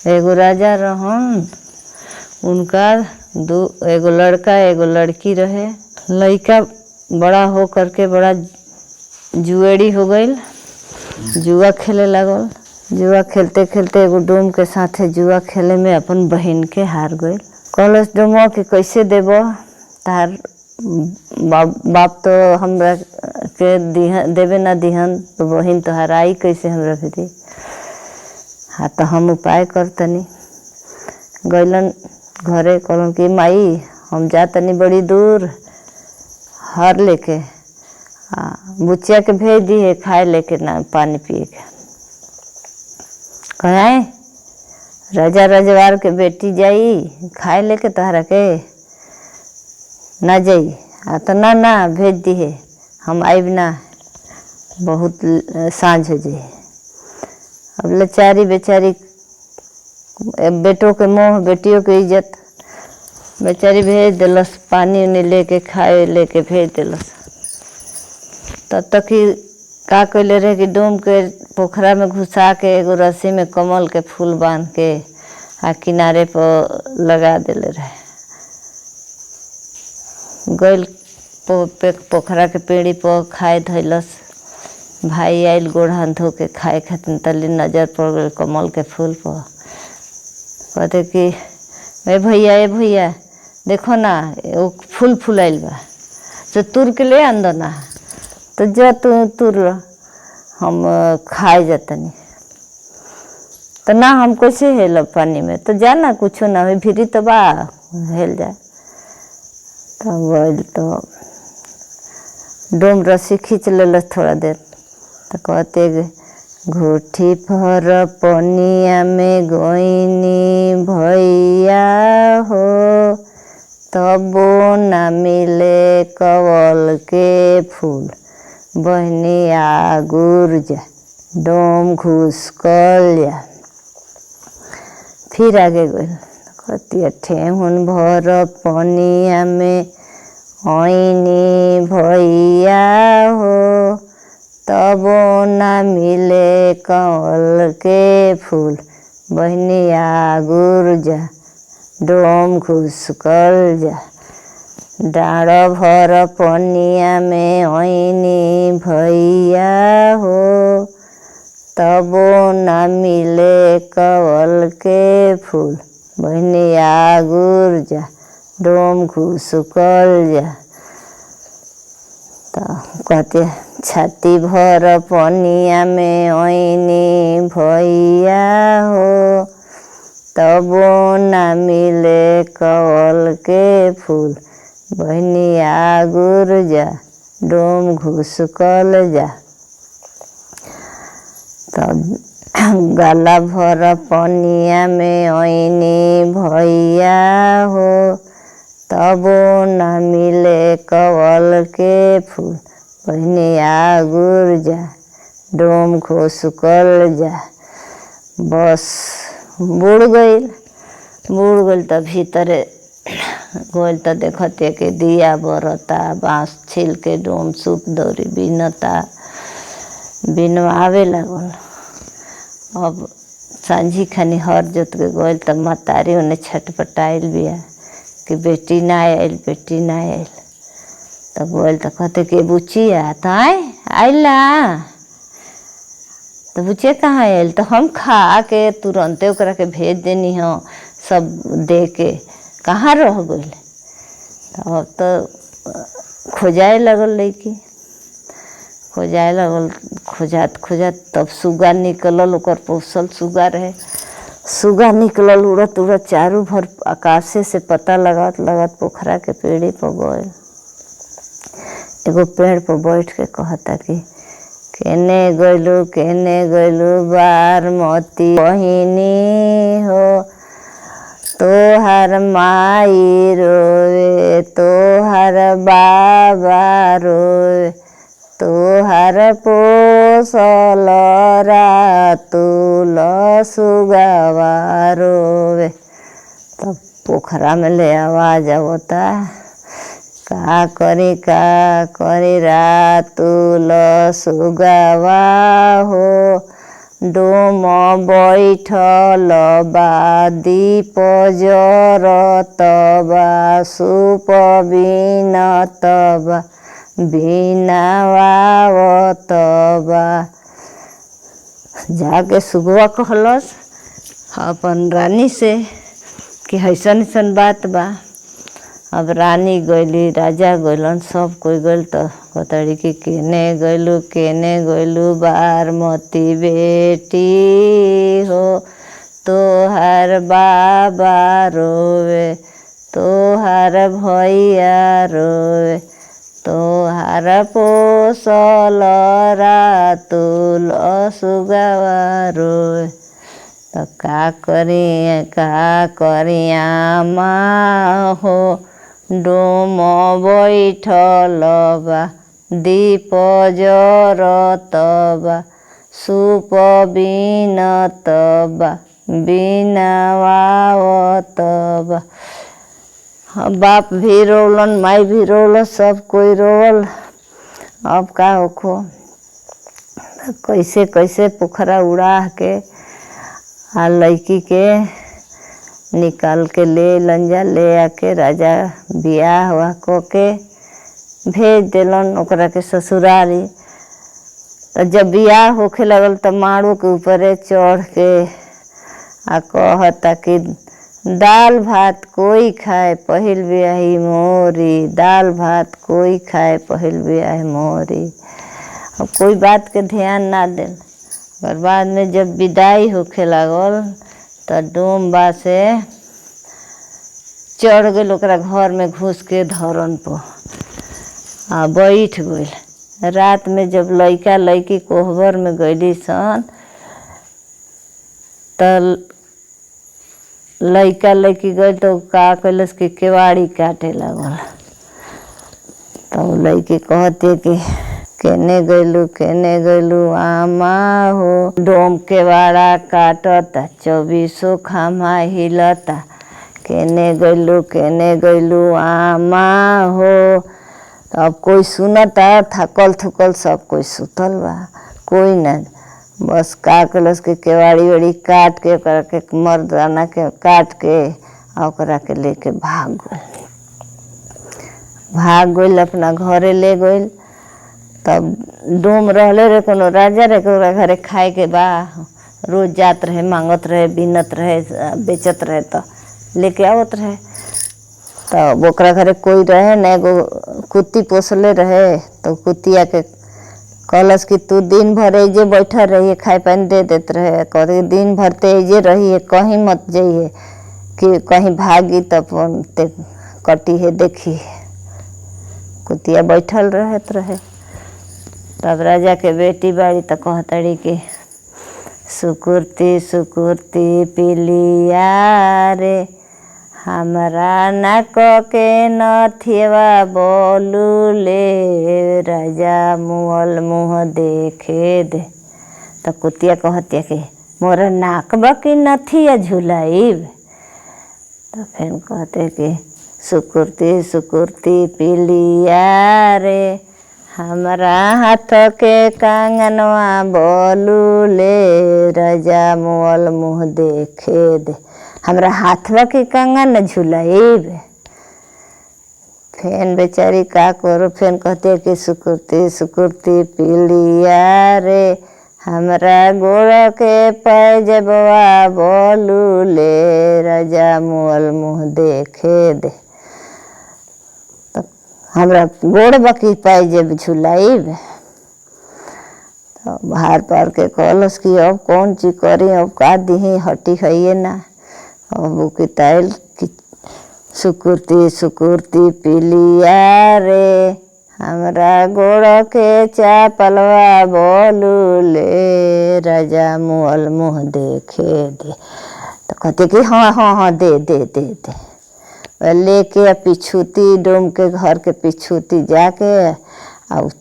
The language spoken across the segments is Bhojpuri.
एगो राजा रहन, उनका एगो लड़का एगो लड़की रहे। लड़का बड़ा हो करके बड़ा जुएड़ी हो गईल, जुआ खेले लागल। जुआ खेलते खेलते एगो डोम के साथे जुआ खेले में अपन बहन के हार गईल। कहलस डोमवा कि कैसे देब, तार बाप तो हमरा के देवे ना दिहन, तो बहन तो हराई कैसे हमरा भी। हाँ तो हम उपाय करतनी। गईलन घरे, कहलन कि माई हम जातनी बड़ी दूर हार लेके, बुचिया के भेज दिए खाए लेके ना पानी पिए के। कहे राजा रजवार के बेटी जाई खाए लेके तहरा के ना जाई। तो ना ना भेज दिए, हम आइब ना, बहुत सांझ हो जाए। अब लाचारी बेचारी, बेटों के मोह बेटियों के इज्जत, बेचारी भेज दिलस पानी उन्हें लेके खाए लेके भेज दिलस। तब तक ही का कैले रहे कि डोम के पोखरा में घुसा के एगो रस्सी में कमल के फूल बांध के किनारे पर लगा दिले रहे। गईल पोखरा के पेड़ी पर खाए धैलस। भाई आयल गोड़ हाथ धो के खाए खातिर, तली नजर पड़ गई कमल के फूल पर। कहते कि ए भैया देखो ना वो फूल फुलाइल बा, तो तुर के ले आंदो ना। तो जा तुर, हम खाए जातनी। तो ना हम कैसे हेलब पानी में, तो जा ना कुछो ना हो भिरी तो बा हेल जाए। तो डोम रस्सी खींच लेलस थोड़ा देर। तो कहते घूठी भर पनिया में गोइनी भैया हो, तबो न मिले कवल के फूल, बहनिया गुर जा डोम घुस कल जा। फिर आगे गई, कहती ठेहुन भर पनिया में ओइनी भैया हो, तबो न मिले कवल के फूल, बहनिया गुर जा डोम घुस कल जा। डाँड़ भर पनिया में ओइनी भैया हो, तबो न मिले कवल के फूल, बहनिया गुर जा डोम घुस कल जा। तो कहते छाती भर पनिया में ओइनी भैया हो, तबो न मिले कवल के फूल, बहनिया गुर जा डोम घुस कल जा। तो गाला भर पनिया में ओइनी भैया हो, तबो न मिले कवल के फूल, बहनिया गुर जा डोम घुस कल जा। बस बुड़ गईल तो भीतरे गईल तो देखते कि दिया बरता, बाँस छील के डोम सूप दौरी बिनता, बिनवावे लागल। अब सांझी खानी हर जोत के गईल तो मतारी उन्हें छटपटाइल बिया कि बेटी ना आयल, बेटी ना आयल। तब गईल तो कहते कि बुचिया तो आइला, तो बुचिया कहाँ आयल, तो हम खा के तुरंते ओकरा के भेज देनी हो सब दे के, कहाँ रह गईल। अब तो खोजाए लगल लड़की, खोजाए लगल, खोजात खोजात तब सुगा निकलल, ओकर पोसल सुगा रहे। सुगा निकलल उड़त उड़त चारू भर आकाशे से पता लगात लगात पोखरा के पेड़ी पर गए। एगो पेड़ पर बैठ के कहता कि केने गइलू बारमती बहिनी हो, तोहर माई रोवे तोहर बाबा रोवे, तोहर पोसल रातुल सुगवा रोवे। तब पोखरा में ले आवाज आवता, का करी रातुल सुगवा हो, डोम बैठल बा दीप जरत बा सूप बीनत बा बीना वावत बा। जाके सुगवा कहलस अपन रानी से कि ऐसन ऐसन बात बा। अब रानी गईली, राजा गइलन, सब कोई गइल। तो कहतड़ी कि केने गइलू बारमती बेटी हो, तोहार बाबा रोवे, तोहार भैया रोवे, तोहार पोसल रातुल सुगवा रोवे। तो का करिया माँ हो, डोम बैठल बा दीप जरत बा सूप बीनत बा बीना वावत बा। बाप भी रोलन, माई भी रोल, सब कोई रोल। अब का होखो, कैसे कैसे पोखरा उड़ा के आ लड़की के निकाल के ले आके राजा बियाह हुआ को के भेज दिलन ओकरा के ससुरारी। तो जब बियाह होखे लगल तो माड़ू के ऊपरे चढ़ के आ कहता कि दाल भात कोई खाए पहिल बियाही मोरी, दाल भात कोई खाए पहिल बियाही मोरी। अब कोई बात के ध्यान ना दिल। और बाद में जब विदाई होखे लागल तो डोमबा से चढ़ गई ओकरा घर में घुस के धरन पर आ बैठ गई। रात में जब लड़का लड़की कोहबर में गईली सन तो लड़का लड़की गई तो का कैलस कि केवाड़ी काटे लगल। तो लड़की कहती कि केने गइलू आमा हो, डोम केवाड़ा काटता 24 खामा हिलता, केने गइलू आमा हो। तो अब कोई सुनता, थकल थुकल सब कोई सुतल बा, कोई ना। बस का कैलस के केवाड़ी वेड़ी काट के ओकरा के मर्दाना के काट के ओकरा के लेके भाग गइल अपना घरे ले गइल। तब डोम रहले रे कोनो राजा रे ओकरा घरे खाए के बा, रोज जात रहे, मांगत रहे, बीनत रहे, बेचत रहे, तो लेके आवत रहे। तब ओकरा घरे कोई रहे न, एगो कुत्ती पोसले रहे। तो कुत्तिया के कहलस कि तू दिन भर एजे बैठा रहिए, खाए पानी दे देत रहे। कहते दिन भर ते एजे रहिए, कहीं मत जाइए कि कहीं भागी तब ते कटी है देखी। कुतिया बैठल रहत रहे। तब राजा के बेटी बाड़ी तो कहतड़ी कि सुकुरती सुकुरती पिलिया रे, हमरा नाक के नथिया बोलू ले, राजा मुअल मुँह देखे दे। तो कुतिया कहतिया कि मोर नाक बकी नथिया झुलाइब। तो फिर कहते कि सुकुरती सुकुरती पिलिया रे, हमरा हाथ के कंगनवा बोलू ले, राजा मुअल मुँह देखे दे। हमरा हाथवा के कंगन झुलाइब। फेन बेचारी का करो, फेन कहते कि सुकुरती सुकुरती पिलिया रे, हमरा गोड़ के पैजबवा बोलू ले, राजा मुअल मुँह देखे दे। तो हमरा गोड़ बकी पैजब झुलाइब। तो बाहर पार के कहलस कि अब कौन चीज करी, अब का दिही, हटी है ना। अब उकिताइल कि सुकुरती सुकुरती पिलिया रे, हमरा गोड़ के चापलवा बोलू ले, राजा मुअल मुँह देखे दे। तो कहते कि हाँ हाँ हाँ दे दे दे दे। लेके पिछूती डोम के घर के पिछूती जाके आ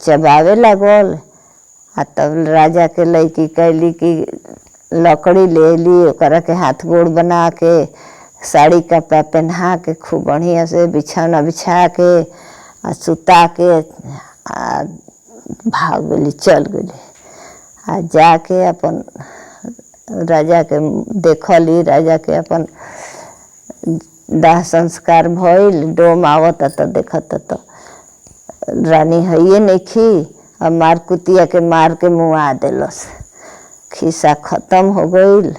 चबावे लगल। आ तब राजा के लड़की कैली कि लकड़ी ले ली, ओकरा के हाथ गोड़ बना के, साड़ी कपड़ा पहना के, खूब बढ़िया से बिछौना बिछा के आ सुता के आ भाग गई, चल गई। आ जाके अपन राजा के देखली, राजा के अपन दाह संस्कार भइल, डोम आवत त देखत त रानी हइये नइखी। अब मार कुतिया के मार के मुआ देलस। खिस्सा खत्म हो गईल।